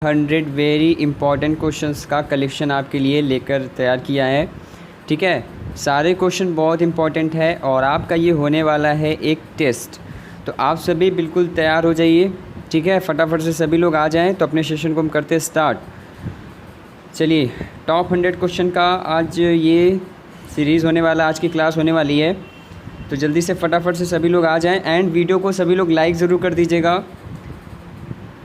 100 very important questions का collection आपके लिए लेकर तैयार किया है। ठीक है, सारे क्वेश्चन बहुत इंपॉर्टेंट है और आपका ये होने वाला है एक टेस्ट। तो आप सभी बिल्कुल तैयार हो जाइए। ठीक है, फटाफट से सभी लोग आ जाएं। तो अपने सेशन को हम करते हैं स्टार्ट। चलिए, टॉप 100 क्वेश्चन का आज ये सीरीज़ होने वाला, आज की क्लास होने वाली है। तो जल्दी से फटाफट से सभी लोग आ जाएं एंड वीडियो को सभी लोग लाइक ज़रूर कर दीजिएगा।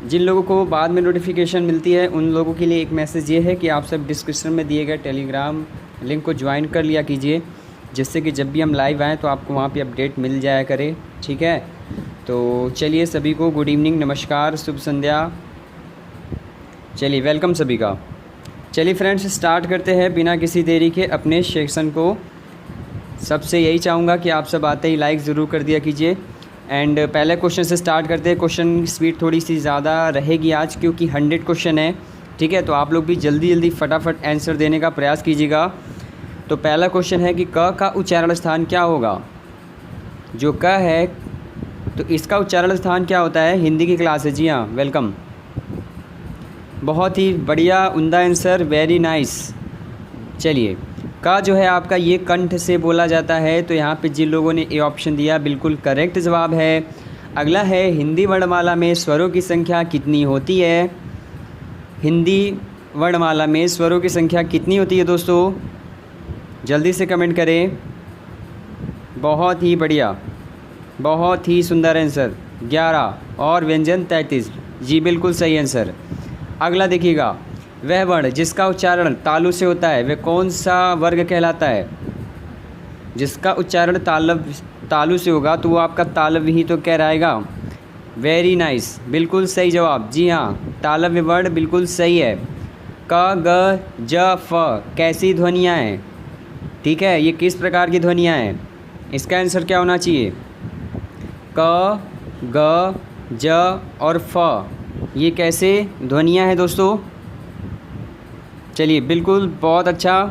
जिन लोगों को बाद में नोटिफिकेशन मिलती है उन लोगों के लिए एक मैसेज ये है कि आप सब डिस्क्रिप्शन में दिए गए टेलीग्राम लिंक को ज्वाइन कर लिया कीजिए, जिससे कि जब भी हम लाइव आएँ तो आपको वहाँ पे अपडेट मिल जाया करे। ठीक है, तो चलिए सभी को गुड इवनिंग, नमस्कार, शुभ संध्या। चलिए, वेलकम सभी का। चलिए फ्रेंड्स, स्टार्ट करते हैं बिना किसी देरी के अपने सेक्शन को। सबसे यही चाहूँगा कि आप सब आते ही लाइक ज़रूर कर दिया कीजिए। एंड पहले क्वेश्चन से स्टार्ट करते हैं। क्वेश्चन स्पीड थोड़ी सी ज़्यादा रहेगी आज, क्योंकि 100 क्वेश्चन है। ठीक है, तो आप लोग भी जल्दी जल्दी फटाफट आंसर देने का प्रयास कीजिएगा। तो पहला क्वेश्चन है कि क का उच्चारण स्थान क्या होगा। जो क है तो इसका उच्चारण स्थान क्या होता है। हिंदी की क्लास है, जी हाँ, वेलकम। बहुत ही बढ़िया, उम्दा आंसर, वेरी नाइस। चलिए, का जो है आपका ये कंठ से बोला जाता है। तो यहाँ पे जिन लोगों ने ए ऑप्शन दिया बिल्कुल करेक्ट जवाब है। अगला है, हिंदी वर्णमाला में स्वरों की संख्या कितनी होती है। हिंदी वर्णमाला में स्वरों की संख्या कितनी होती है दोस्तों, जल्दी से कमेंट करें। बहुत ही बढ़िया, बहुत ही सुंदर आंसर, 11 और व्यंजन 33। जी बिल्कुल सही आंसर। अगला देखिएगा, वह वर्ण जिसका उच्चारण तालु से होता है वह कौन सा वर्ग कहलाता है। जिसका उच्चारण तालु से होगा तो वो आपका तालव्य ही तो कहलाएगा। वेरी नाइस, बिल्कुल सही जवाब। जी हाँ, तालव्य वर्ण बिल्कुल सही है। क, ग, ज, फ कैसी ध्वनियाँ हैं। ठीक है, ये किस प्रकार की ध्वनियाँ हैं, इसका आंसर क्या होना चाहिए। क, ग, ज और फ ये कैसे ध्वनियाँ हैं दोस्तों। चलिए, बिल्कुल बहुत अच्छा।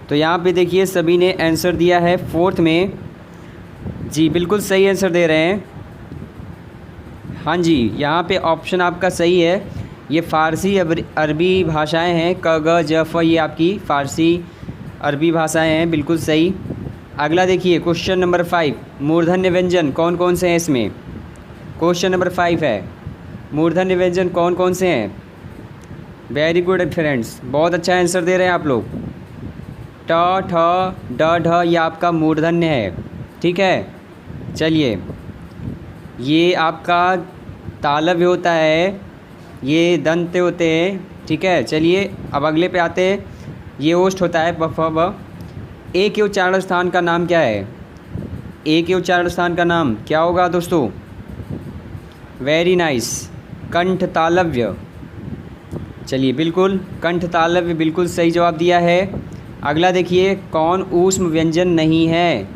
तो यहाँ पे देखिए सभी ने आंसर दिया है 4th में। जी बिल्कुल सही आंसर दे रहे हैं। हाँ जी, यहाँ पे ऑप्शन आपका सही है। ये फ़ारसी अरबी भाषाएं हैं। क, ग, ज, फ ये आपकी फ़ारसी अरबी भाषाएं हैं, बिल्कुल सही। अगला देखिए, क्वेश्चन नंबर 5, मूर्धन्य व्यंजन कौन कौन से हैं इसमें। क्वेश्चन नंबर 5 है, मूर्धन्य व्यंजन कौन कौन से हैं। वेरी गुड फ्रेंड्स, बहुत अच्छा आंसर दे रहे हैं आप लोग। ट, ठ, ड, ढ ये आपका मूर्धन्य है। ठीक है, चलिए, ये आपका तालव्य होता है, ये दंत होते हैं। ठीक है, चलिए अब अगले पे आते हैं। ये ओष्ठ होता है, ब, फ, ब। ए के उच्चारण स्थान का नाम क्या है। ए के उच्चारण स्थान का नाम क्या होगा दोस्तों। वेरी नाइस, कंठ तालव्य। चलिए, बिल्कुल कंठ तालव्य बिल्कुल सही जवाब दिया है। अगला देखिए, कौन ऊष्म व्यंजन नहीं है।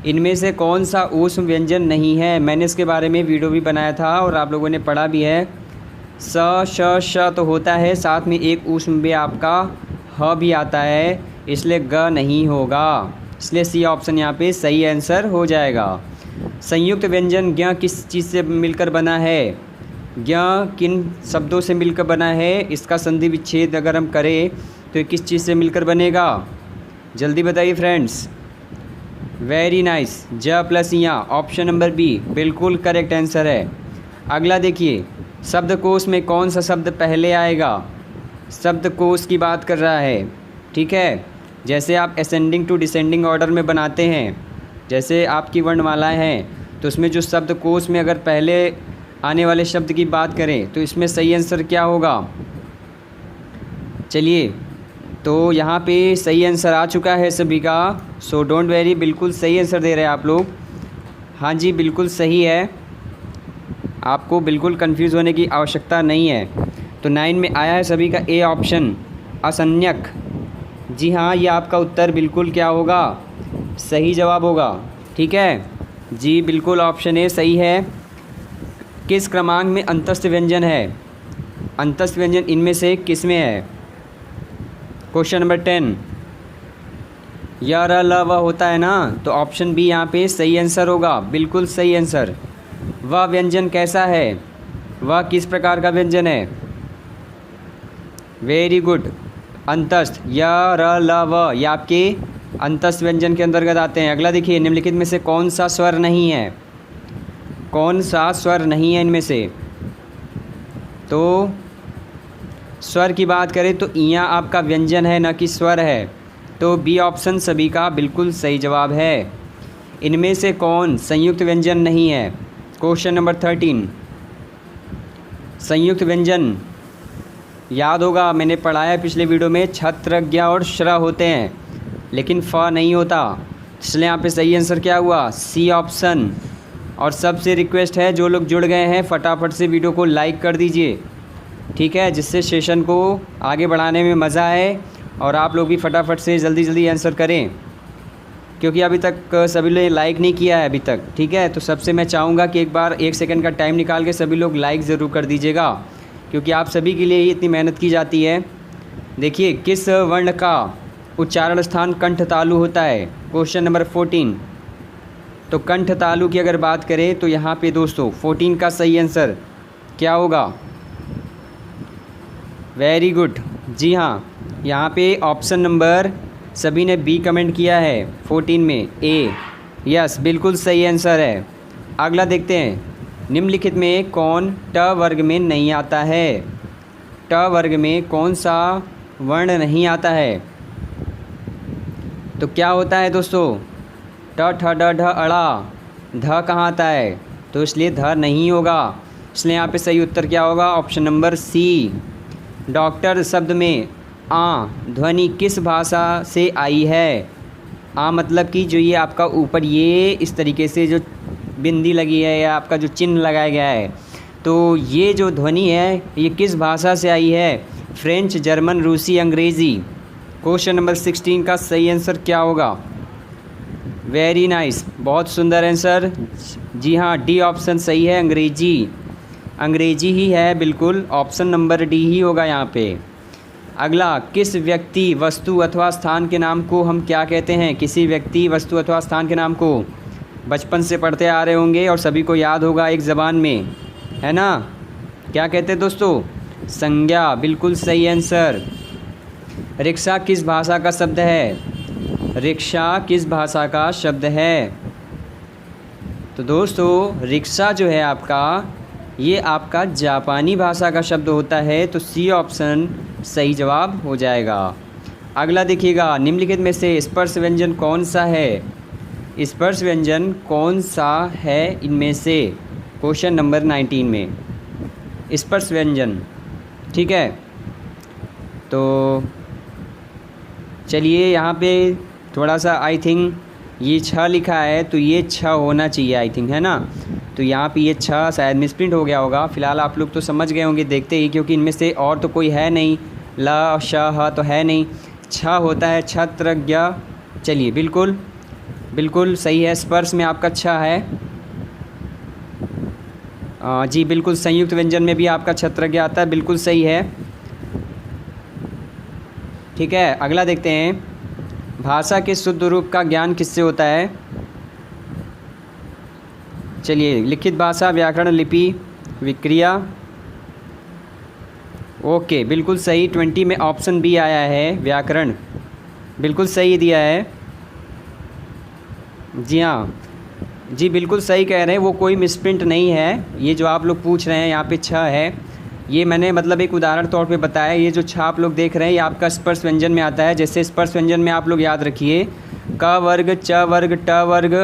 इनमें से कौन सा ऊष्म व्यंजन नहीं है। मैंने इसके बारे में वीडियो भी बनाया था और आप लोगों ने पढ़ा भी है। स, श, श तो होता है, साथ में एक ऊष्म भी आपका ह भी आता है, इसलिए ग नहीं होगा। इसलिए सी ऑप्शन यहाँ पे सही आंसर हो जाएगा। संयुक्त व्यंजन ज्ञ किस चीज़ से मिलकर बना है। ज्ञ किन शब्दों से मिलकर बना है। इसका संधि विच्छेद अगर हम करें तो ये किस चीज़ से मिलकर बनेगा, जल्दी बताइए फ्रेंड्स। वेरी नाइस, ज प्लस या, ऑप्शन नंबर बी बिल्कुल करेक्ट आंसर है। अगला देखिए, शब्दकोश में कौन सा शब्द पहले आएगा। शब्दकोश की बात कर रहा है। ठीक है, जैसे आप असेंडिंग टू डिसेंडिंग ऑर्डर में बनाते हैं, जैसे आपकी वर्णमालाएँ हैं, तो उसमें जो शब्दकोश में अगर पहले आने वाले शब्द की बात करें तो इसमें सही आंसर क्या होगा। चलिए, तो यहाँ पे सही आंसर आ चुका है सभी का। सो डोंट वेरी, बिल्कुल सही आंसर दे रहे हैं आप लोग। हाँ जी, बिल्कुल सही है, आपको बिल्कुल कंफ्यूज होने की आवश्यकता नहीं है। तो 9 में आया है सभी का ए ऑप्शन, असंज्ञक। जी हाँ, ये आपका उत्तर बिल्कुल क्या होगा, सही जवाब होगा। ठीक है जी, बिल्कुल ऑप्शन ए सही है। किस क्रमांक में अंतस्थ व्यंजन है। अंतस्थ व्यंजन इनमें से किस में है। क्वेश्चन नंबर 10, य, र, ल, व होता है ना, तो ऑप्शन बी यहाँ पे सही आंसर होगा, बिल्कुल सही आंसर। वह व्यंजन कैसा है। वह किस प्रकार का व्यंजन है? वेरी गुड, अंतस्थ। य र ल व ये आपके अंतस्थ व्यंजन के अंतर्गत आते हैं। अगला देखिए, निम्नलिखित में से कौन सा स्वर नहीं है? कौन सा स्वर नहीं है इनमें से? तो स्वर की बात करें तो इया आपका व्यंजन है, न कि स्वर है। तो बी ऑप्शन सभी का बिल्कुल सही जवाब है। इनमें से कौन संयुक्त व्यंजन नहीं है? Question number 13। संयुक्त व्यंजन याद होगा, मैंने पढ़ाया पिछले वीडियो में, छत्र, ज्ञ और श्र होते हैं, लेकिन फ नहीं होता। इसलिए यहाँ पे सही आंसर क्या हुआ? C option. और सबसे रिक्वेस्ट है, जो लोग जुड़ गए हैं फटाफट से वीडियो को लाइक कर दीजिए, ठीक है, जिससे सेशन को आगे बढ़ाने में मज़ा आए और आप लोग भी फटाफट से जल्दी जल्दी आंसर करें, क्योंकि अभी तक सभी लोग लाइक नहीं किया है अभी तक, ठीक है। तो सबसे मैं चाहूँगा कि एक बार 1 सेकंड का टाइम निकाल के सभी लोग लाइक ज़रूर कर दीजिएगा, क्योंकि आप सभी के लिए ही इतनी मेहनत की जाती है। देखिए, किस वर्ण का उच्चारण स्थान कंठ तालु होता है? Question number 14। तो कंठ तालु की अगर बात करें तो यहाँ पे दोस्तों 14 का सही आंसर क्या होगा? वेरी गुड, जी हाँ, यहाँ पे ऑप्शन नंबर सभी ने बी कमेंट किया है 14 में, ए। यस, बिल्कुल सही आंसर है। अगला देखते हैं, निम्नलिखित में कौन ट वर्ग में नहीं आता है? ट वर्ग में कौन सा वर्ण नहीं आता है? तो क्या होता है दोस्तों? ट ठ ड ढ अड़ा, ध कहाँ आता है? तो इसलिए ध नहीं होगा। इसलिए यहाँ पे सही उत्तर क्या होगा? Option number C. डॉक्टर शब्द में आ ध्वनि किस भाषा से आई है? आ मतलब कि जो ये आपका ऊपर ये इस तरीके से जो बिंदी लगी है या आपका जो चिन्ह लगाया गया है, तो ये जो ध्वनि है ये किस भाषा से आई है? फ्रेंच, जर्मन, रूसी, अंग्रेज़ी। क्वेश्चन नंबर 16 का सही आंसर क्या होगा? वेरी नाइस, बहुत सुंदर आंसर। जी हाँ, डी ऑप्शन सही है, अंग्रेजी। अंग्रेजी ही है, बिल्कुल ऑप्शन नंबर डी ही होगा यहाँ पे। अगला, किस व्यक्ति, वस्तु अथवा स्थान के नाम को हम क्या कहते हैं? किसी व्यक्ति, वस्तु अथवा स्थान के नाम को बचपन से पढ़ते आ रहे होंगे और सभी को याद होगा एक ज़बान में, है ना? क्या कहते हैं दोस्तों? संज्ञा, बिल्कुल सही आंसर। रिक्शा किस भाषा का शब्द है? रिक्शा किस भाषा का शब्द है? तो दोस्तों, रिक्शा जो है आपका, ये आपका जापानी भाषा का शब्द होता है। तो सी ऑप्शन सही जवाब हो जाएगा। अगला देखिएगा, निम्नलिखित में से स्पर्श व्यंजन कौन सा है? स्पर्श व्यंजन कौन सा है इनमें से? क्वेश्चन नंबर 19 में स्पर्श व्यंजन, ठीक है। तो चलिए, यहाँ पे थोड़ा सा आई थिंक ये 6 लिखा है, तो ये 6 होना चाहिए आई थिंक, है ना? तो यहाँ पे ये 6 शायद मिसप्रिंट हो गया होगा। फ़िलहाल आप लोग तो समझ गए होंगे देखते ही, क्योंकि इनमें से और तो कोई है नहीं, ल श ह तो है नहीं, 6 होता है, छत्र, ज्ञ। चलिए, बिल्कुल बिल्कुल सही है। स्पर्श में आपका 6 है। जी बिल्कुल, संयुक्त व्यंजन में भी आपका छत्र, ज्ञ आता है, बिल्कुल सही है, ठीक है। अगला देखते हैं, भाषा के शुद्ध रूप का ज्ञान किससे होता है? चलिए, लिखित भाषा, व्याकरण, लिपि, विक्रिया। ओके, बिल्कुल सही। 20 में ऑप्शन बी आया है, व्याकरण, बिल्कुल सही दिया है। जी हाँ, जी बिल्कुल सही कह रहे हैं, वो कोई मिसप्रिंट नहीं है। ये जो आप लोग पूछ रहे हैं यहाँ पे 6 है, ये मैंने मतलब एक उदाहरण तौर पे बताया। ये जो 6 आप लोग देख रहे हैं ये आपका स्पर्श व्यंजन में आता है। जैसे स्पर्श व्यंजन में आप लोग याद रखिए, क वर्ग, च वर्ग, ट वर्ग,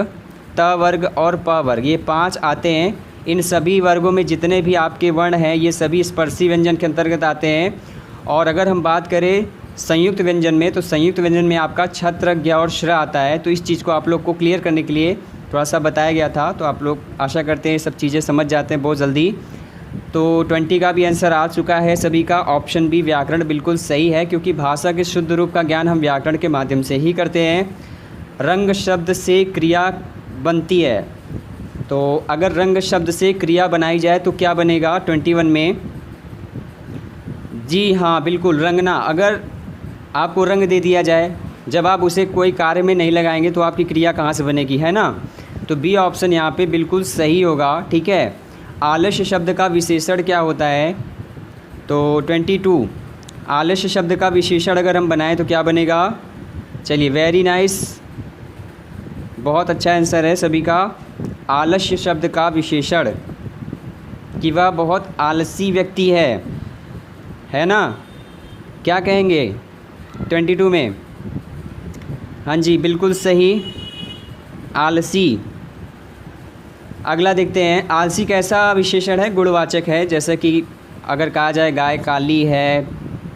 त वर्ग और प वर्ग, ये 5 आते हैं। इन सभी वर्गों में जितने भी आपके वर्ण हैं ये सभी स्पर्शी व्यंजन के अंतर्गत आते हैं। और अगर हम बात करें संयुक्त व्यंजन में, तो संयुक्त व्यंजन में आपका छत्र, ज्ञ और श्र आता है। तो इस चीज़ को आप लोग को क्लियर करने के लिए थोड़ा सा बताया गया था। तो आप लोग आशा करते हैं सब चीज़ें समझ जाते हैं बहुत जल्दी। तो 20 का भी आंसर आ चुका है सभी का। ऑप्शन बी व्याकरण बिल्कुल सही है, क्योंकि भाषा के शुद्ध रूप का ज्ञान हम व्याकरण के माध्यम से ही करते हैं। रंग शब्द से क्रिया बनती है, तो अगर रंग शब्द से क्रिया बनाई जाए तो क्या बनेगा 21 में? जी हाँ, बिल्कुल, रंगना। अगर आपको रंग दे दिया जाए, जब आप उसे कोई कार्य में नहीं लगाएंगे तो आपकी क्रिया कहाँ से बनेगी, है ना? तो बी ऑप्शन यहाँ पे बिल्कुल सही होगा, ठीक है। आलस्य शब्द का विशेषण क्या होता है? तो 22 आलस्य शब्द का विशेषण अगर हम बनाएं तो क्या बनेगा? चलिए, वेरी नाइस, बहुत अच्छा आंसर है सभी का। आलस्य शब्द का विशेषण कि वह बहुत आलसी व्यक्ति है ना? क्या कहेंगे 22 में? हाँ जी, बिल्कुल सही, आलसी। अगला देखते हैं, आलसी कैसा विशेषण है? गुणवाचक है। जैसे कि अगर कहा जाए गाय काली है,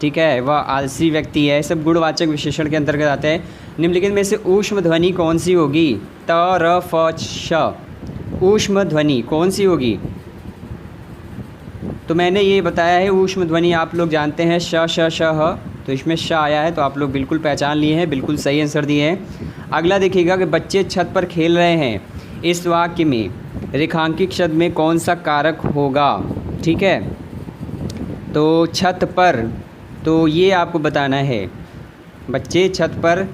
ठीक है, वह आलसी व्यक्ति है, सब गुणवाचक विशेषण के अंतर्गत आते हैं। निम्नलिखित में से ऊष्म ध्वनि कौन सी होगी? त, र, फ, श। ऊष्म ध्वनि कौन सी होगी? तो मैंने ये बताया है, ऊष्म ध्वनि आप लोग जानते हैं, श, श, श, ह। तो इसमें श आया है, तो आप लोग बिल्कुल पहचान लिए हैं, बिल्कुल सही आंसर दिए हैं। अगला देखिएगा कि बच्चे छत पर खेल रहे हैं। इस वाक्य में रेखांकित शब्द में कौन सा कारक होगा? ठीक है, तो छत पर, तो ये आपको बताना है। बच्चे छत पर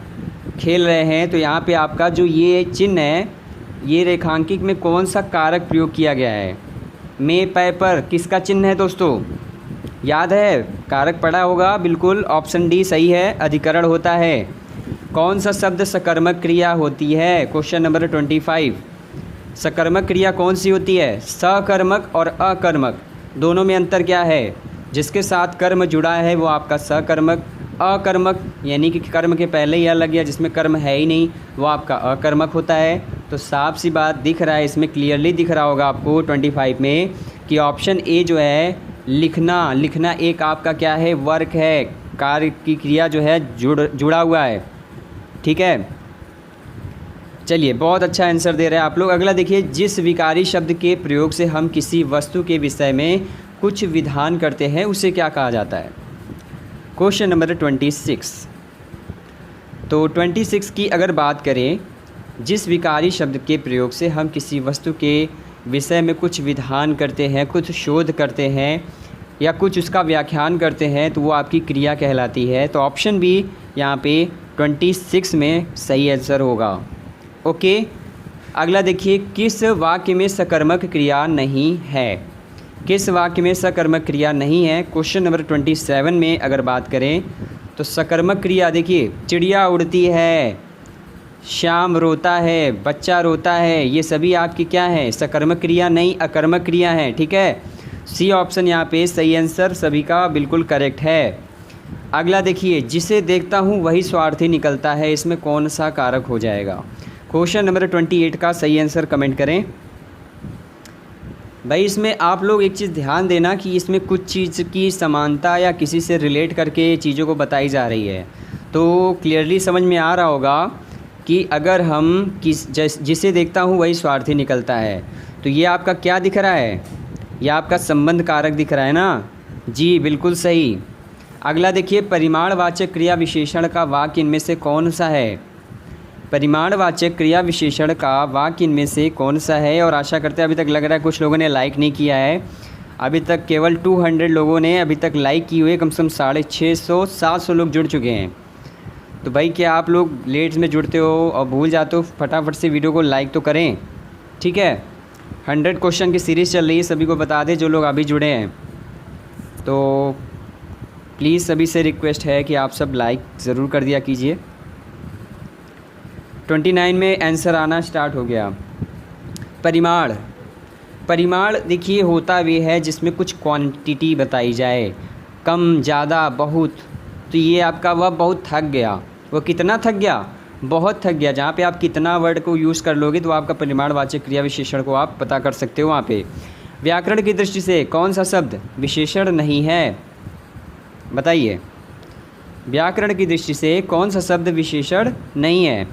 खेल रहे हैं, तो यहाँ पे आपका जो ये चिन्ह है, ये रेखांकित में कौन सा कारक प्रयोग किया गया है? में, पै पर किसका चिन्ह है दोस्तों? याद है, कारक पढ़ा होगा, बिल्कुल ऑप्शन डी सही है, अधिकरण होता है। कौन सा शब्द सकर्मक क्रिया होती है? Question number 25। सकर्मक क्रिया कौन सी होती है? सकर्मक और अकर्मक दोनों में अंतर क्या है? जिसके साथ कर्म जुड़ा है वो आपका सकर्मक, अकर्मक यानी कि कर्म के पहले ही लग गया, जिसमें कर्म है ही नहीं, वो आपका अकर्मक होता है। तो साफ सी बात दिख रहा है, इसमें क्लियरली दिख रहा होगा आपको 25 में कि ऑप्शन ए जो है लिखना एक आपका क्या है? वर्क है, कार्य की क्रिया जो है जुड़ा हुआ है। ठीक है, चलिए, बहुत अच्छा आंसर दे रहे हैं आप लोग। अगला देखिए, जिस विकारी शब्द के प्रयोग से हम किसी वस्तु के विषय में कुछ विधान करते हैं उसे क्या कहा जाता है? Question number 26। तो 26 की अगर बात करें, जिस विकारी शब्द के प्रयोग से हम किसी वस्तु के विषय में कुछ विधान करते हैं, कुछ शोध करते हैं या कुछ उसका व्याख्यान करते हैं, तो वो आपकी क्रिया कहलाती है। तो ऑप्शन बी यहाँ पे 26 में सही आंसर होगा। ओके, अगला देखिए, किस वाक्य में सकर्मक क्रिया नहीं है? किस वाक्य में सकर्मक क्रिया नहीं है? क्वेश्चन नंबर 27 में अगर बात करें तो सकर्मक क्रिया देखिए, चिड़िया उड़ती है, श्याम रोता है, बच्चा रोता है, ये सभी आपकी क्या है? सकर्मक क्रिया नहीं, अकर्मक क्रिया है। ठीक है, सी ऑप्शन यहाँ पे सही आंसर सभी का बिल्कुल करेक्ट है। अगला देखिए, जिसे देखता हूँ वही स्वार्थी निकलता है, इसमें कौन सा कारक हो जाएगा? क्वेश्चन नंबर 28 का सही आंसर कमेंट करें। भाई इसमें आप लोग एक चीज़ ध्यान देना कि इसमें कुछ चीज़ की समानता या किसी से रिलेट करके चीज़ों को बताई जा रही है, तो क्लियरली समझ में आ रहा होगा कि अगर हम जिसे देखता हूँ वही स्वार्थी निकलता है, तो ये आपका क्या दिख रहा है? ये आपका संबंध कारक दिख रहा है ना? जी बिल्कुल सही। अगला देखिए, परिमाणवाचक क्रिया विशेषण का वाक्य इनमें से कौन सा है? परिमाणवाचक क्रिया विशेषण का वाक्य इनमें से कौन सा है? और आशा करते हैं अभी तक लग रहा है कुछ लोगों ने लाइक नहीं किया है। अभी तक केवल 200 लोगों ने अभी तक लाइक किए हुए, कम से कम 650-700 लोग जुड़ चुके हैं। तो भाई क्या आप लोग लेट में जुड़ते हो और भूल जाते हो? फटाफट से वीडियो को लाइक तो करें। ठीक है, 100 क्वेश्चन की सीरीज़ चल रही है, सभी को बता दें जो लोग अभी जुड़े हैं। तो प्लीज़ सभी से रिक्वेस्ट है कि आप सब लाइक ज़रूर कर दिया कीजिए। 29 में आंसर आना स्टार्ट हो गया। परिमाण देखिए होता भी है जिसमें कुछ क्वांटिटी बताई जाए, कम, ज़्यादा, बहुत। तो ये आपका वह बहुत थक गया, वो कितना थक गया? बहुत थक गया। जहाँ पे आप कितना वर्ड को यूज़ कर लोगे तो आपका परिमाणवाचक क्रिया विशेषण को आप पता कर सकते हो वहाँ पे। व्याकरण की दृष्टि से कौन सा शब्द विशेषण नहीं है? बताइए, व्याकरण की दृष्टि से कौन सा शब्द विशेषण नहीं है?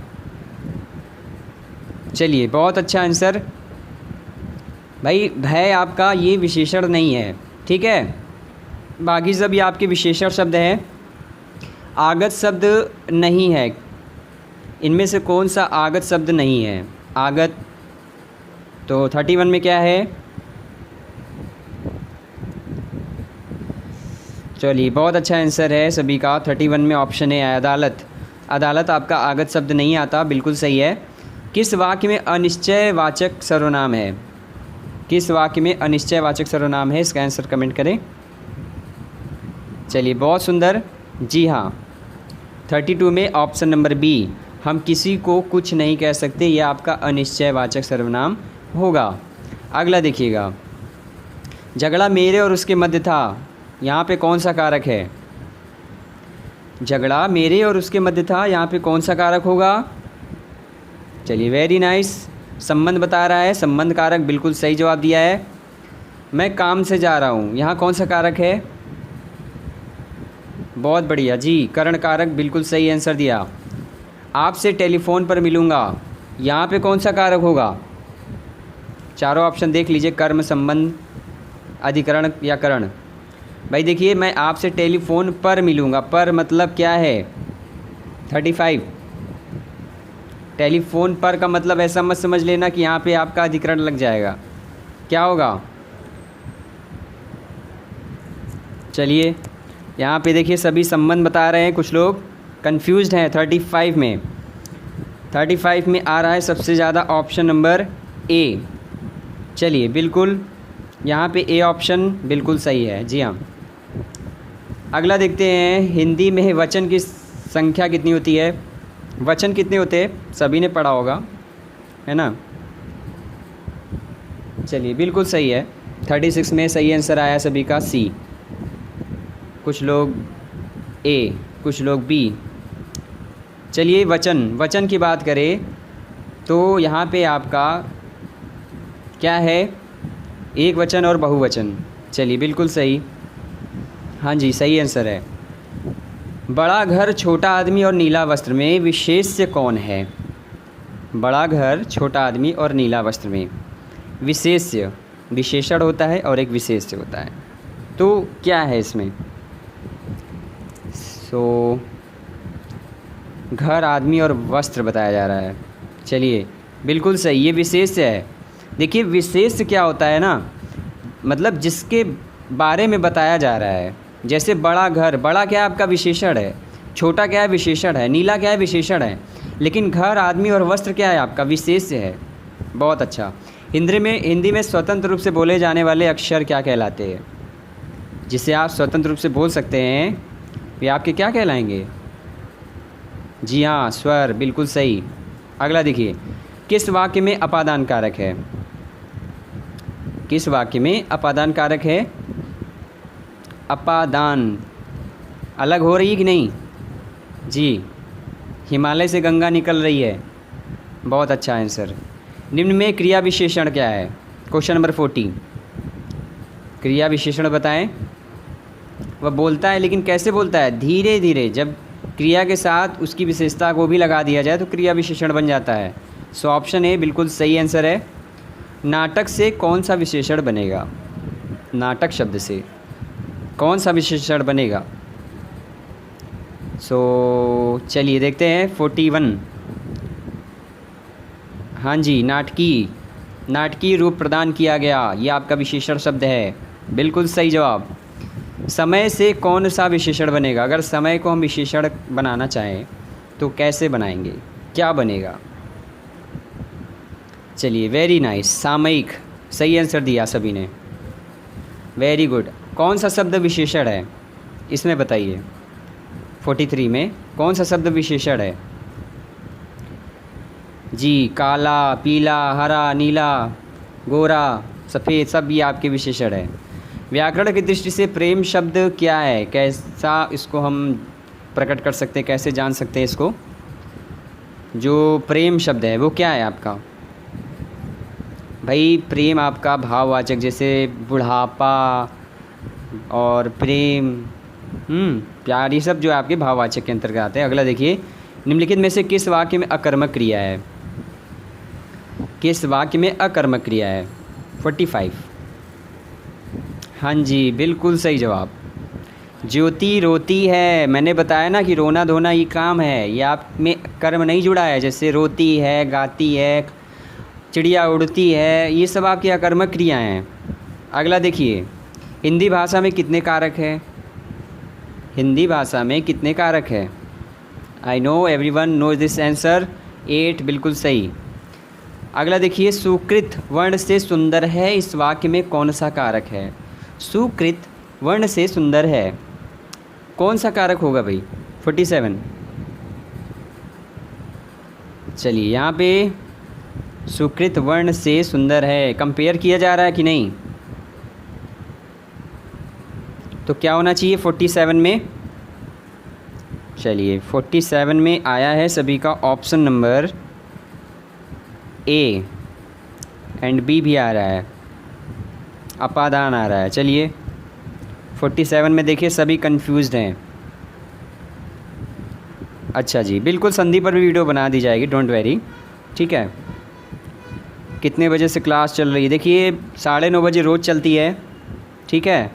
चलिए, बहुत अच्छा आंसर भाई। भय आपका ये विशेषण नहीं है। ठीक है, बाकी सब ये आपके विशेषण शब्द हैं। आगत शब्द नहीं है, इनमें से कौन सा आगत शब्द नहीं है? आगत, तो 31 में क्या है? चलिए, बहुत अच्छा आंसर है सभी का। 31 में ऑप्शन है अदालत। अदालत आपका आगत शब्द नहीं आता, बिल्कुल सही है। किस वाक्य में अनिश्चयवाचक सर्वनाम है? किस वाक्य में अनिश्चयवाचक सर्वनाम है, इसका आंसर कमेंट करें। चलिए बहुत सुंदर, जी हाँ 32 में ऑप्शन नंबर बी, हम किसी को कुछ नहीं कह सकते, यह आपका अनिश्चयवाचक सर्वनाम होगा। अगला देखिएगा, झगड़ा मेरे और उसके मध्य था, यहाँ पे कौन सा कारक है? झगड़ा मेरे और उसके मध्य था, यहाँ पे कौन सा कारक होगा? चलिए वेरी नाइस, संबंध बता रहा है, संबंध कारक, बिल्कुल सही जवाब दिया है। मैं काम से जा रहा हूँ, यहाँ कौन सा कारक है? बहुत बढ़िया जी, करण कारक, बिल्कुल सही आंसर दिया। आपसे टेलीफोन पर मिलूँगा, यहाँ पे कौन सा कारक होगा? चारों ऑप्शन देख लीजिए, कर्म, संबंध, अधिकरण या करण। भाई देखिए, मैं आपसे टेलीफोन पर मिलूँगा, पर मतलब क्या है? 35। टेलीफोन पर का मतलब ऐसा मत समझ लेना कि यहाँ पे आपका अधिकरण लग जाएगा, क्या होगा? चलिए यहाँ पे देखिए सभी संबंध बता रहे हैं, कुछ लोग कंफ्यूज्ड हैं। 35 में आ रहा है सबसे ज़्यादा ऑप्शन नंबर ए। चलिए बिल्कुल यहाँ पे ए ऑप्शन बिल्कुल सही है, जी हाँ। अगला देखते हैं, हिंदी में वचन की संख्या कितनी होती है? वचन कितने होते हैं? सभी ने पढ़ा होगा, है ना? चलिए बिल्कुल सही है, 36 में सही आंसर आया सभी का सी। कुछ लोग ए, कुछ लोग बी। चलिए वचन की बात करें तो यहाँ पे आपका क्या है? एक वचन और बहुवचन। चलिए बिल्कुल सही, हाँ जी सही आंसर है। बड़ा घर, छोटा आदमी और नीला वस्त्र में विशेष्य कौन है? बड़ा घर, छोटा आदमी और नीला वस्त्र में विशेष्य, विशेषण होता है और एक विशेष्य होता है, तो क्या है इसमें? सो घर, आदमी और वस्त्र बताया जा रहा है। चलिए बिल्कुल सही, ये विशेष्य है। देखिए विशेष्य क्या होता है ना, मतलब जिसके बारे में बताया जा रहा है। जैसे बड़ा घर, बड़ा क्या है? आपका विशेषण है। छोटा क्या है? विशेषण है। नीला क्या है? विशेषण है। लेकिन घर, आदमी और वस्त्र क्या है? आपका विशेष्य है। बहुत अच्छा। हिंदी में स्वतंत्र रूप से बोले जाने वाले अक्षर क्या कहलाते हैं? जिसे आप स्वतंत्र रूप से बोल सकते हैं, वे आपके क्या कहलाएंगे? जी हाँ स्वर, बिल्कुल सही। अगला देखिए, किस वाक्य में अपादान कारक है? किस वाक्य में अपादान कारक है? अपादान अलग हो रही है कि नहीं? जी, हिमालय से गंगा निकल रही है। बहुत अच्छा आंसर। निम्न में क्रिया विशेषण क्या है? Question number 40। क्रिया विशेषण बताएं। वह बोलता है, लेकिन कैसे बोलता है? धीरे धीरे। जब क्रिया के साथ उसकी विशेषता को भी लगा दिया जाए तो क्रिया विशेषण बन जाता है। सो ऑप्शन ए बिल्कुल सही आंसर है। नाटक से कौन सा विशेषण बनेगा? नाटक शब्द से कौन सा विशेषण बनेगा? सो चलिए देखते हैं 41। हाँ जी, नाटकीय, नाटकीय रूप प्रदान किया गया, ये आपका विशेषण शब्द है। बिल्कुल सही जवाब। समय से कौन सा विशेषण बनेगा? अगर समय को हम विशेषण बनाना चाहें तो कैसे बनाएंगे, क्या बनेगा? चलिए वेरी नाइस, सामयिक, सही आंसर दिया सभी ने, वेरी गुड। कौन सा शब्द विशेषण है इसमें बताइए? 43 में कौन सा शब्द विशेषण है? जी, काला, पीला, हरा, नीला, गोरा, सफ़ेद, सब ये आपके विशेषण है। व्याकरण की दृष्टि से प्रेम शब्द क्या है? कैसा इसको हम प्रकट कर सकते हैं, कैसे जान सकते हैं इसको? जो प्रेम शब्द है वो क्या है आपका? भाई प्रेम आपका भाववाचक, जैसे बुढ़ापा और प्रेम, प्यार, ये सब जो आपके भाववाचक के अंतर्गत आते हैं। अगला देखिए, निम्नलिखित में से किस वाक्य में अकर्मक क्रिया है? किस वाक्य में अकर्मक क्रिया है? 45। हाँ जी, बिल्कुल सही जवाब। ज्योति रोती है, मैंने बताया ना कि रोना धोना ये काम है, ये आप में कर्म नहीं जुड़ा है। जैसे रोती है, गाती है, चिड़िया उड़ती है, ये सब आपकी अकर्मक क्रियाएँ हैं। अगला देखिए, हिंदी भाषा में कितने कारक हैं? हिंदी भाषा में कितने कारक हैं? I know everyone knows this answer, 8, बिल्कुल सही। अगला देखिए, सुकृत वर्ण से सुंदर है इस वाक्य में कौन सा कारक है? सुकृत वर्ण से सुंदर है, कौन सा कारक होगा भाई? 47। चलिए यहाँ पे सुकृत वर्ण से सुंदर है, कंपेयर किया जा रहा है कि नहीं? तो क्या होना चाहिए 47 में? चलिए 47 में आया है सभी का option number A and B भी आ रहा है, अपादान आ रहा है। चलिए 47 में देखिए सभी कंफ्यूज्ड हैं। अच्छा जी, बिल्कुल संधि पर भी वीडियो बना दी जाएगी, डोंट वेरी, ठीक है। कितने बजे से क्लास चल रही है? देखिए 9:30 बजे रोज़ चलती है, ठीक है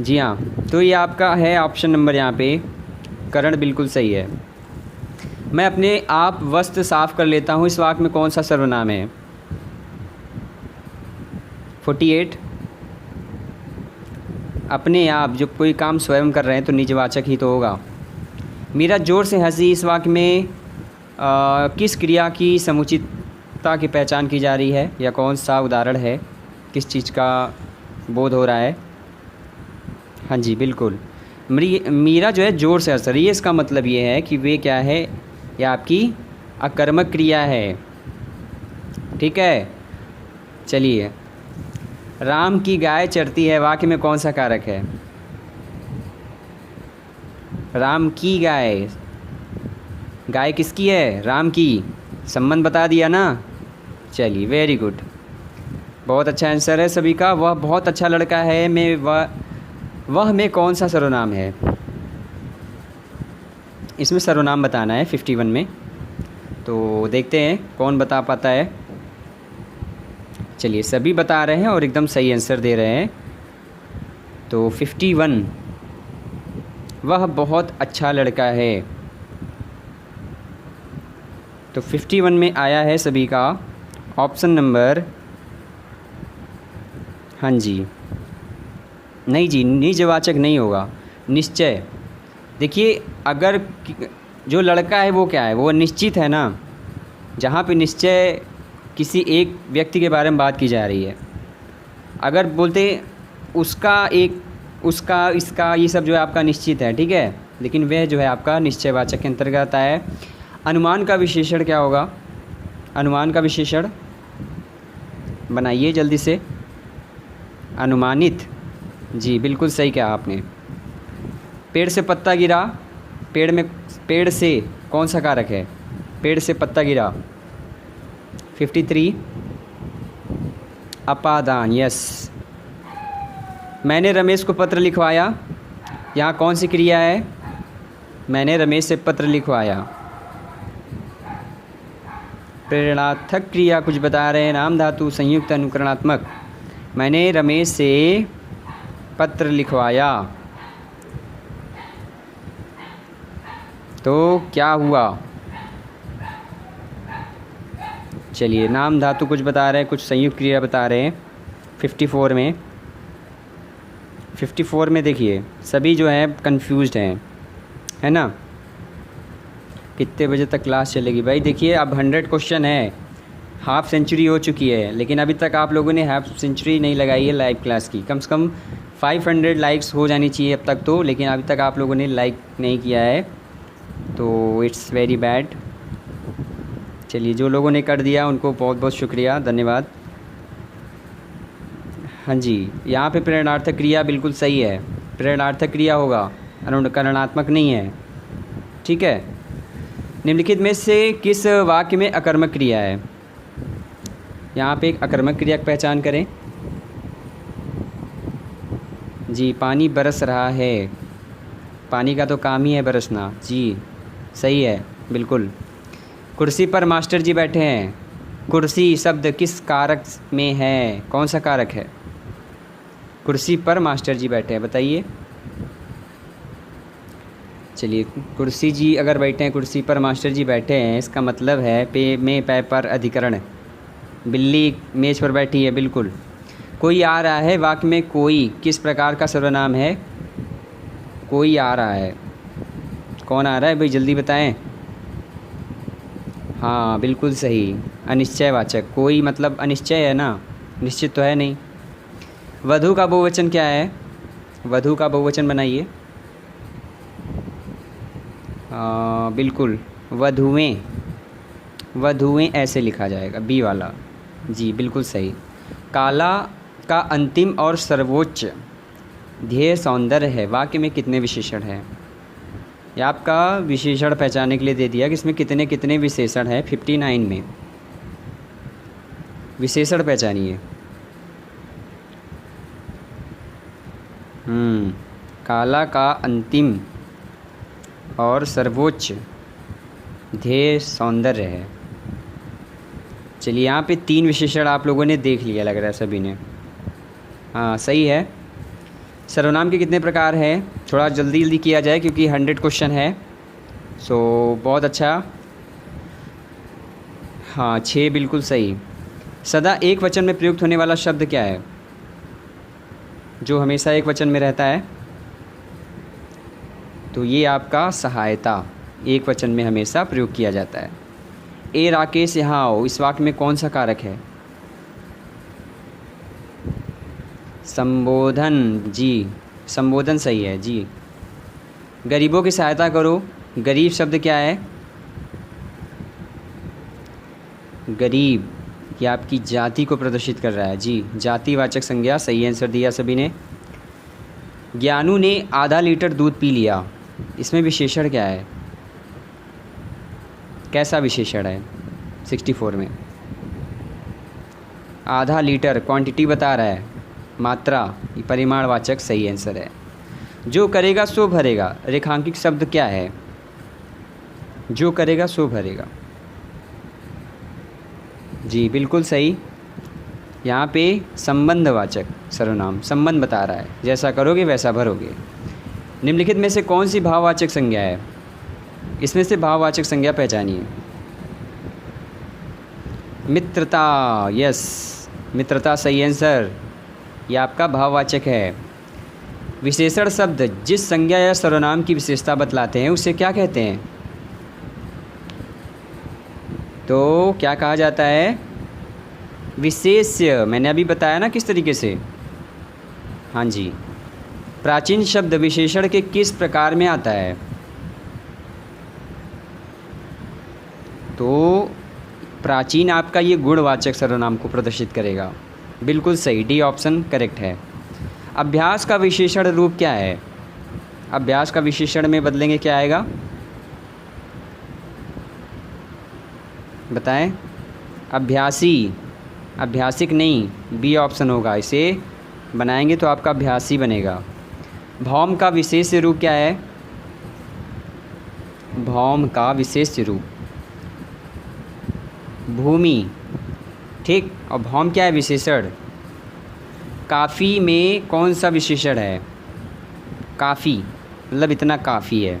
जी हाँ। तो ये आपका है ऑप्शन नंबर, यहाँ पे करण बिल्कुल सही है। मैं अपने आप वस्त्र साफ कर लेता हूँ इस वाक्य में कौन सा सर्वनाम है? 48। अपने आप, जब कोई काम स्वयं कर रहे हैं तो निजवाचक ही तो होगा। मीरा जोर से हंसी इस वाक्य में किस क्रिया की समुचितता की पहचान की जा रही है, या कौन सा उदाहरण है, किस चीज़ का बोध हो रहा है? हाँ जी बिल्कुल, मीरा जो है जोर से हंस रही है, इसका मतलब ये है कि वे क्या है, ये आपकी अकर्मक क्रिया है, ठीक है। चलिए, राम की गाय चरती है वाक्य में कौन सा कारक है? राम की गाय, गाय किसकी है? राम की, संबंध बता दिया ना। चलिए वेरी गुड, बहुत अच्छा आंसर है सभी का। वह बहुत अच्छा लड़का है मैं वह में कौन सा सर्वनाम है? इसमें सर्वनाम बताना है 51 में, तो देखते हैं कौन बता पाता है। चलिए सभी बता रहे हैं और एकदम सही आंसर दे रहे हैं। तो 51, वह बहुत अच्छा लड़का है। तो 51 में आया है सभी का ऑप्शन नंबर, हाँ जी, नहीं जी, निजवाचक नहीं होगा, निश्चय। देखिए अगर जो लड़का है वो क्या है, वो निश्चित है ना। जहाँ पे निश्चय किसी एक व्यक्ति के बारे में बात की जा रही है, अगर बोलते उसका, एक उसका, इसका, ये सब जो है आपका निश्चित है, ठीक है, लेकिन वह जो है आपका निश्चयवाचक के अंतर्गत आता है। अनुमान का विशेषण क्या होगा? अनुमान का विशेषण बनाइए जल्दी से। अनुमानित, जी बिल्कुल सही कहा आपने। पेड़ से पत्ता गिरा, पेड़ से कौन सा कारक है? पेड़ से पत्ता गिरा। 53 अपादान, यस। मैंने रमेश को पत्र लिखवाया, यहाँ कौन सी क्रिया है? मैंने रमेश से पत्र लिखवाया। प्रेरणार्थक क्रिया कुछ बता रहे हैं, नाम धातु संयुक्त अनुकरणात्मक। मैंने रमेश से पत्र लिखवाया, तो क्या हुआ? चलिए नाम धातु कुछ बता रहे हैं, कुछ संयुक्त क्रिया बता रहे हैं। 54 में देखिए सभी जो है कंफ्यूज्ड हैं, है ना। कितने बजे तक क्लास चलेगी भाई? देखिए अब 100 क्वेश्चन है, हाफ सेंचुरी हो चुकी है, लेकिन अभी तक आप लोगों ने हाफ सेंचुरी नहीं लगाई है लाइव क्लास की। कम से कम 500 लाइक्स हो जानी चाहिए अब तक तो, लेकिन अभी तक आप लोगों ने लाइक नहीं किया है, तो इट्स वेरी बैड। चलिए जो लोगों ने कर दिया उनको बहुत बहुत शुक्रिया, धन्यवाद। हाँ जी, यहाँ पे प्रेरणार्थक क्रिया बिल्कुल सही है, प्रेरणार्थक क्रिया होगा, अनुकरणात्मक नहीं है, ठीक है। निम्नलिखित में से किस वाक्य में अकर्मक क्रिया है? यहाँ पे एक अकर्मक क्रिया की पहचान करें। जी, पानी बरस रहा है, पानी का तो काम ही है बरसना, जी सही है बिल्कुल। कुर्सी पर मास्टर जी बैठे हैं, कुर्सी शब्द किस कारक में है? कौन सा कारक है? कुर्सी पर मास्टर जी बैठे हैं, बताइए। चलिए कुर्सी जी अगर बैठे हैं, कुर्सी पर मास्टर जी बैठे हैं, इसका मतलब है पे पर अधिकरण। बिल्ली मेज़ पर बैठी है, बिल्कुल। कोई आ रहा है वाक्य में कोई किस प्रकार का सर्वनाम है? कोई आ रहा है, कौन आ रहा है भाई जल्दी बताएं। हाँ बिल्कुल सही। अनिश्चयवाचक, कोई मतलब अनिश्चय है ना, निश्चित तो है नहीं। वधु का बहुवचन क्या है? वधु का बहुवचन बनाइए। बिल्कुल, वधुएं। वधुएं ऐसे लिखा जाएगा, बी वाला। जी बिल्कुल सही। काला का अंतिम और सर्वोच्च ध्येय सौंदर्य है, वाक्य में कितने विशेषण हैं? ये आपका विशेषण पहचानने के लिए दे दिया कि इसमें कितने कितने विशेषण हैं। 59 में विशेषण पहचानिए। काला का अंतिम और सर्वोच्च ध्येय सौंदर्य है। चलिए, यहाँ पे 3 विशेषण आप लोगों ने देख लिया लग रहा है सभी ने। हाँ सही है। सर्वनाम के कितने प्रकार हैं? थोड़ा जल्दी जल्दी किया जाए क्योंकि 100 क्वेश्चन है। सो बहुत अच्छा। हाँ 6 बिल्कुल सही। सदा एक वचन में प्रयुक्त होने वाला शब्द क्या है, जो हमेशा एक वचन में रहता है? तो ये आपका सहायता एक वचन में हमेशा प्रयोग किया जाता है। ए राकेश यहाँ आओ, इस वाक्य में कौन सा कारक है? संबोधन। जी संबोधन सही है जी। गरीबों की सहायता करो, गरीब शब्द क्या है? गरीब ये आपकी जाति को प्रदर्शित कर रहा है। जी जातिवाचक संज्ञा, सही आंसर दिया सभी ने। ज्ञानू ने आधा लीटर दूध पी लिया, इसमें विशेषण क्या है? कैसा विशेषण है? 64 में आधा लीटर क्वांटिटी बता रहा है, मात्रा, परिमाणवाचक, सही आंसर है। जो करेगा सो भरेगा, रेखांकित शब्द क्या है? जो करेगा सो भरेगा। जी बिल्कुल सही। यहाँ पे संबंधवाचक सर्वनाम संबंध बता रहा है, जैसा करोगे वैसा भरोगे। निम्नलिखित में से कौन सी भाववाचक संज्ञा है? इसमें से भाववाचक संज्ञा पहचानिए। मित्रता, यस मित्रता सही आंसर, यह आपका भाववाचक है। विशेषण शब्द जिस संज्ञा या सर्वनाम की विशेषता बतलाते हैं उसे क्या कहते हैं? तो क्या कहा जाता है? विशेष्य। मैंने अभी बताया ना किस तरीके से। हाँ जी। प्राचीन शब्द विशेषण के किस प्रकार में आता है? तो प्राचीन आपका ये गुणवाचक सर्वनाम को प्रदर्शित करेगा। बिल्कुल सही, डी ऑप्शन करेक्ट है। अभ्यास का विशेषण रूप क्या है? अभ्यास का विशेषण में बदलेंगे क्या आएगा? बताएं। अभ्यासी, अभ्यासिक नहीं, बी ऑप्शन होगा। इसे बनाएंगे तो आपका अभ्यासी बनेगा। भौम का विशेष रूप क्या है? भौम का विशेष रूप भूमि, ठीक। और भौम क्या है? विशेषण। काफ़ी में कौन सा विशेषण है? काफ़ी मतलब इतना काफ़ी है,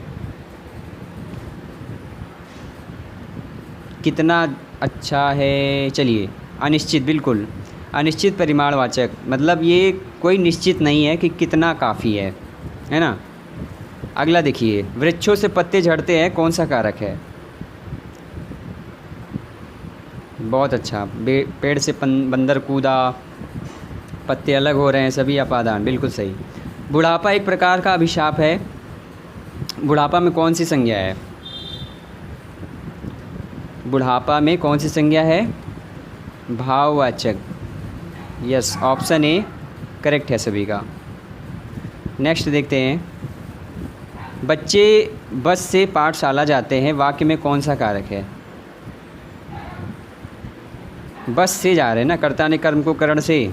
कितना अच्छा है। चलिए, अनिश्चित, बिल्कुल अनिश्चित परिमाणवाचक, मतलब ये कोई निश्चित नहीं है कि कितना काफ़ी है ना। अगला देखिए, वृक्षों से पत्ते झड़ते हैं, कौन सा कारक है? बहुत अच्छा। पेड़ से बंदर कूदा, पत्ते अलग हो रहे हैं, सभी अपादान, बिल्कुल सही। बुढ़ापा एक प्रकार का अभिशाप है, बुढ़ापा में कौन सी संज्ञा है? बुढ़ापा में कौन सी संज्ञा है? भाववाचक, यस ऑप्शन ए करेक्ट है सभी का। नेक्स्ट देखते हैं, बच्चे बस से पाठशाला जाते हैं, वाक्य में कौन सा कारक है? बस से जा रहे हैं ना, कर्ता ने कर्म को करण से,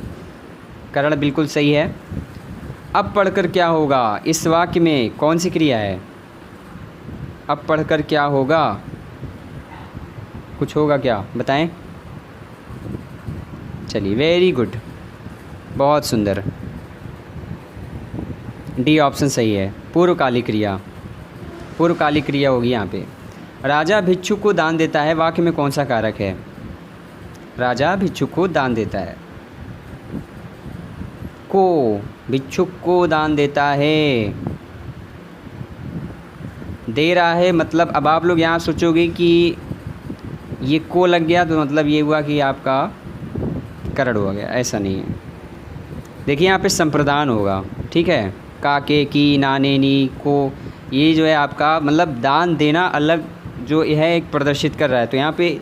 करण बिल्कुल सही है। अब पढ़कर क्या होगा, इस वाक्य में कौन सी क्रिया है? अब पढ़कर क्या होगा, कुछ होगा क्या, बताएं। चलिए, वेरी गुड, बहुत सुंदर, डी ऑप्शन सही है, पूर्वकालिक क्रिया, पूर्वकालिक क्रिया होगी यहाँ पे। राजा भिक्षुक को दान देता है, वाक्य में कौन सा कारक है? राजा भिक्षुक को दान देता है, को, भिक्षुक को दान देता है, दे रहा है, मतलब अब आप लोग यहाँ सोचोगे कि ये को लग गया तो मतलब ये हुआ कि आपका करड़ हो गया, ऐसा नहीं है। देखिए यहाँ पे संप्रदान होगा, ठीक है, का के की नाने नी को, ये जो है आपका मतलब दान देना अलग जो है एक प्रदर्शित कर रहा है, तो यहाँ पे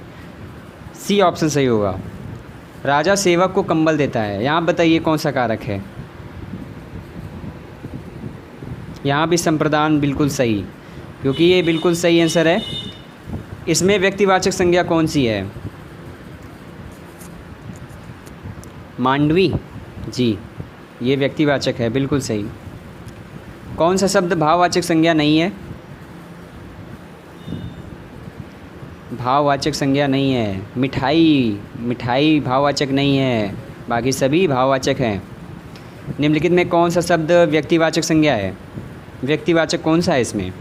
सी ऑप्शन सही होगा। राजा सेवक को कंबल देता है, यहाँ बताइए कौन सा कारक है। यहाँ भी संप्रदान बिल्कुल सही, क्योंकि ये बिल्कुल सही आंसर है। इसमें व्यक्तिवाचक संज्ञा कौन सी है? मांडवी जी, ये व्यक्तिवाचक है, बिल्कुल सही। कौन सा शब्द भाववाचक संज्ञा नहीं है? भाववाचक संज्ञा नहीं है। मिठाई, मिठाई भाववाचक नहीं है, बाकी सभी भाववाचक हैं। निम्नलिखित में कौन सा शब्द व्यक्तिवाचक संज्ञा है? व्यक्तिवाचक कौन सा है इसमें?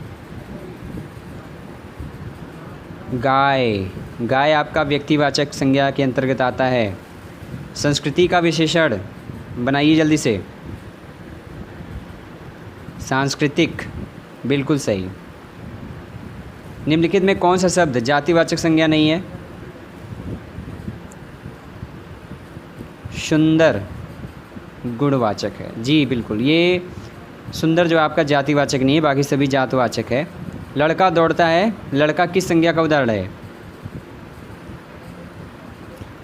गाय, गाय आपका व्यक्तिवाचक संज्ञा के अंतर्गत आता है। संस्कृति का विशेषण बनाइए जल्दी से। सांस्कृतिक, बिल्कुल सही। निम्नलिखित में कौन सा शब्द जातिवाचक संज्ञा नहीं है? सुंदर गुणवाचक है जी, बिल्कुल। ये सुंदर जो आपका जातिवाचक नहीं है, बाकी सभी जातवाचक है। लड़का दौड़ता है, लड़का किस संज्ञा का उदाहरण है?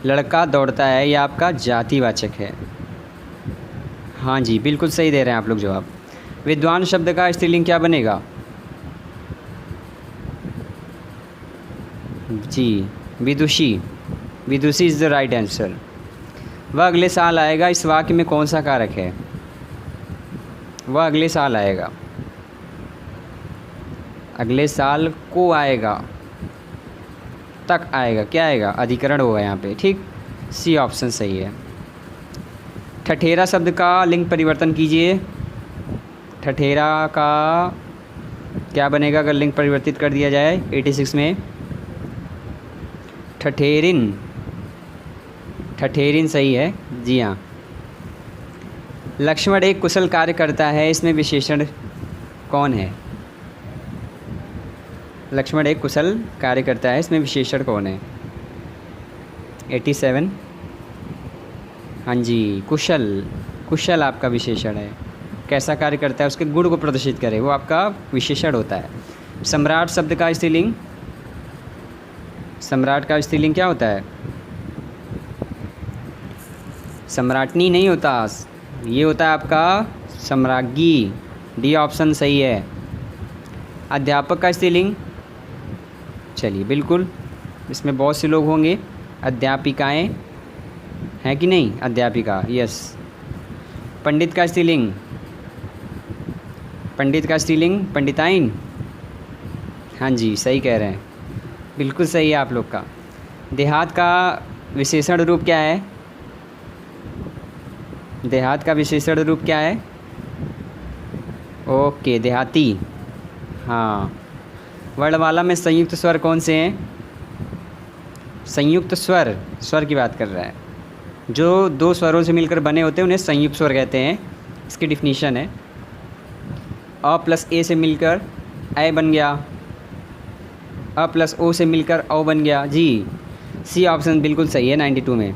लड़का दौड़ता है, यह आपका जातिवाचक है। हाँ जी, बिल्कुल सही दे रहे हैं आप लोग जवाब। विद्वान शब्द का स्त्रीलिंग क्या बनेगा? जी, विदुषी, विदुषी इज़ द राइट आंसर। वह अगले साल आएगा, इस वाक्य में कौन सा कारक है? वह अगले साल आएगा, अगले साल को आएगा, तक आएगा, क्या आएगा? अधिकरण होगा यहाँ पे, ठीक। सी ऑप्शन सही है। ठठेरा शब्द का लिंग परिवर्तन कीजिए। ठठेरा का क्या बनेगा अगर लिंग परिवर्तित कर दिया जाए 86 में? ठठेरिन, ठठेरिन सही है जी हाँ। लक्ष्मण एक कुशल कार्य करता है, इसमें विशेषण कौन है? लक्ष्मण एक कुशल कार्य करता है, इसमें विशेषण कौन है? 87, हाँ जी, कुशल, कुशल आपका विशेषण है। कैसा कार्य करता है, उसके गुण को प्रदर्शित करे, वो आपका विशेषण होता है। सम्राट शब्द का स्त्रीलिंग, सम्राट का स्त्रीलिंग क्या होता है? सम्राटनी नहीं होता, ये होता है आपका सम्राज्ञी। डी ऑप्शन सही है। अध्यापक का स्त्रीलिंग, चलिए बिल्कुल, इसमें बहुत से लोग होंगे। अध्यापिकाएं हैं कि नहीं? अध्यापिका, यस। पंडित का स्त्रीलिंग, पंडित का स्त्रीलिंग पंडिताइन। हाँ जी, सही कह रहे हैं, बिल्कुल सही है आप लोग का। देहात का विशेषण रूप क्या है? देहात का विशेषण रूप क्या है? ओके, देहाती। हाँ, वर्णमाला में संयुक्त स्वर कौन से हैं? संयुक्त स्वर, स्वर की बात कर रहा है। जो दो स्वरों से मिलकर बने होते हैं उन्हें संयुक्त स्वर कहते हैं। इसकी डिफिनीशन है अ प्लस ए से मिलकर ए बन गया, अ प्लस ओ से मिलकर औ बन गया जी। सी ऑप्शन बिल्कुल सही है 92 में।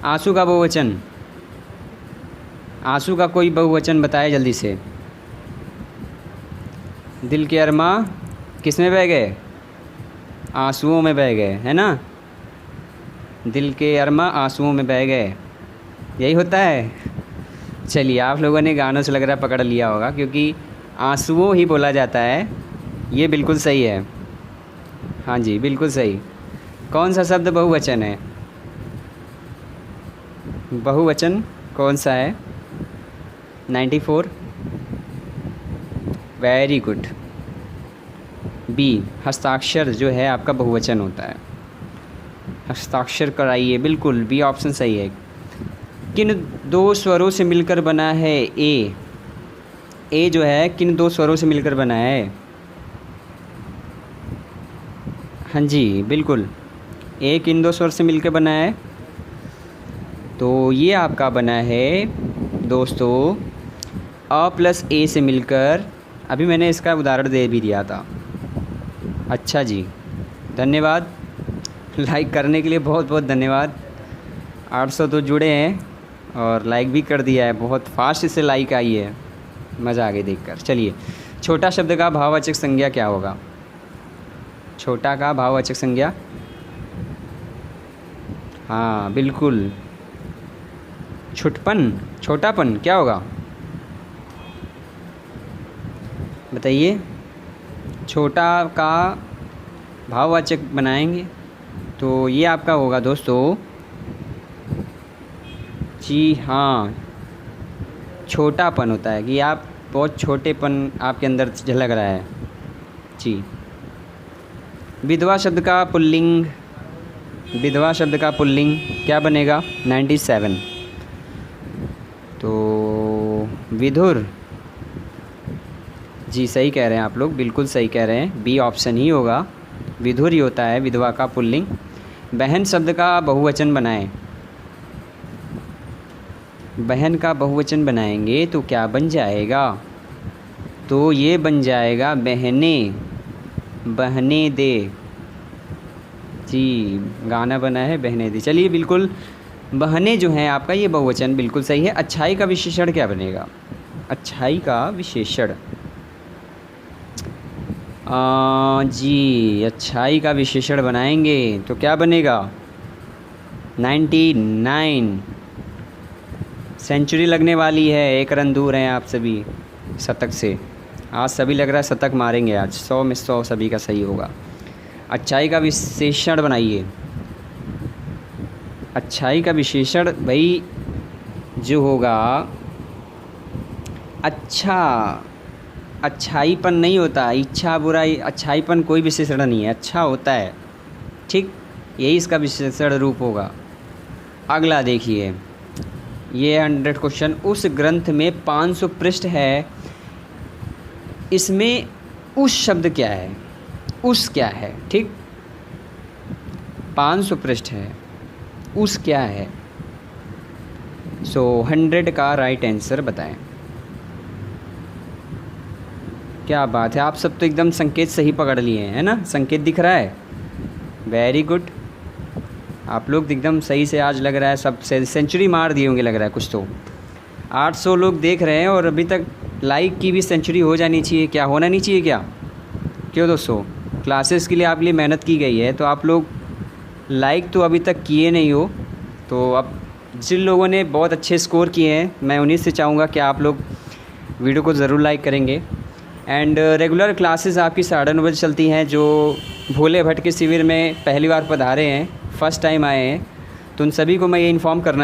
आंसू का बहुवचन, आंसू का कोई बहुवचन बताए जल्दी से। दिल के अरमा किस में बह गए? आंसुओं में बह गए, है ना? दिल के अरमा आंसुओं में बह गए, यही होता है। चलिए, आप लोगों ने गानों से लग रहा है पकड़ लिया होगा, क्योंकि आंसुओं ही बोला जाता है। ये बिल्कुल सही है, हाँ जी, बिल्कुल सही। कौन सा शब्द बहुवचन है? बहुवचन कौन सा है? 94, वेरी गुड। बी, हस्ताक्षर जो है आपका बहुवचन होता है। हस्ताक्षर कराइए, बिल्कुल बी ऑप्शन सही है। किन दो स्वरों से मिलकर बना है ए? ए जो है किन दो स्वरों से मिलकर बना है? हाँ जी, बिल्कुल, ए किन दो स्वर से मिलकर बना है? तो ये आपका बना है दोस्तों अ प्लस ए से मिलकर। अभी मैंने इसका उदाहरण दे भी दिया था। अच्छा जी, धन्यवाद। लाइक करने के लिए बहुत बहुत धन्यवाद। 800 तो जुड़े हैं और लाइक भी कर दिया है, बहुत फास्ट से लाइक आई है, मज़ा आ गई देखकर। चलिए, छोटा शब्द का भाववाचक संज्ञा क्या होगा? छोटा का भाववाचक संज्ञा, हाँ बिल्कुल, छुटपन, छोटापन क्या होगा बताइए? छोटा का भाववाचक बनाएंगे तो ये आपका होगा दोस्तों, जी हाँ, छोटापन होता है कि आप बहुत छोटेपन आपके अंदर झलक रहा है जी। विधवा शब्द का पुल्लिंग, विधवा शब्द का पुल्लिंग क्या बनेगा? 97। तो विधुर, जी सही कह रहे हैं आप लोग, बिल्कुल सही कह रहे हैं, बी ऑप्शन ही होगा, विधुर ही होता है विधवा का पुल्लिंग। बहन शब्द का बहुवचन बनाएं, बहन का बहुवचन बनाएंगे तो क्या बन जाएगा? तो ये बन जाएगा बहने, बहने दे, जी गाना बना है बहने दे। चलिए बिल्कुल, बहने जो हैं आपका ये बहुवचन बिल्कुल सही है। अच्छाई का विशेषण क्या बनेगा? अच्छाई का विशेषण, जी अच्छाई का विशेषण बनाएंगे तो क्या बनेगा? 99। सेंचुरी लगने वाली है, 1 रन दूर हैं आप सभी शतक से। आज सभी लग रहा है शतक मारेंगे आज, 100 में 100 सभी का सही होगा। अच्छाई का विशेषण बनाइए। अच्छाई का विशेषण भाई जो होगा, अच्छा, अच्छाईपन नहीं होता, इच्छा बुराई, अच्छाईपन कोई विशेषण नहीं है, अच्छा होता है, ठीक, यही इसका विशेषण रूप होगा। अगला देखिए, ये 100 क्वेश्चन, उस ग्रंथ में 500 पृष्ठ है, इसमें उस शब्द क्या है? उस क्या है? ठीक, 500 पृष्ठ है, उस क्या है? सो 100 का राइट आंसर बताएं। क्या बात है, आप सब तो एकदम संकेत सही पकड़ लिए हैं, है ना? संकेत दिख रहा है, वेरी गुड, आप लोग एकदम सही से आज लग रहा है सब सेंचुरी मार दिए होंगे लग रहा है कुछ तो। 800 लोग देख रहे हैं और अभी तक लाइक की भी सेंचुरी हो जानी चाहिए, क्या होना नहीं चाहिए क्या? क्यों दोस्तों? क्लासेस के लिए आपके लिए मेहनत की गई है, तो आप लोग लाइक तो अभी तक किए नहीं हो, तो अब जिन लोगों ने बहुत अच्छे स्कोर किए हैं मैं उन्हीं से चाहूँगा कि आप लोग वीडियो को ज़रूर लाइक करेंगे। एंड रेगुलर क्लासेस आपकी 9:30 बजे चलती हैं। जो भोले भट्ट के शिविर में पहली बार पधारे हैं, फर्स्ट टाइम आए हैं, तो उन सभी को मैं ये इन्फॉर्म करना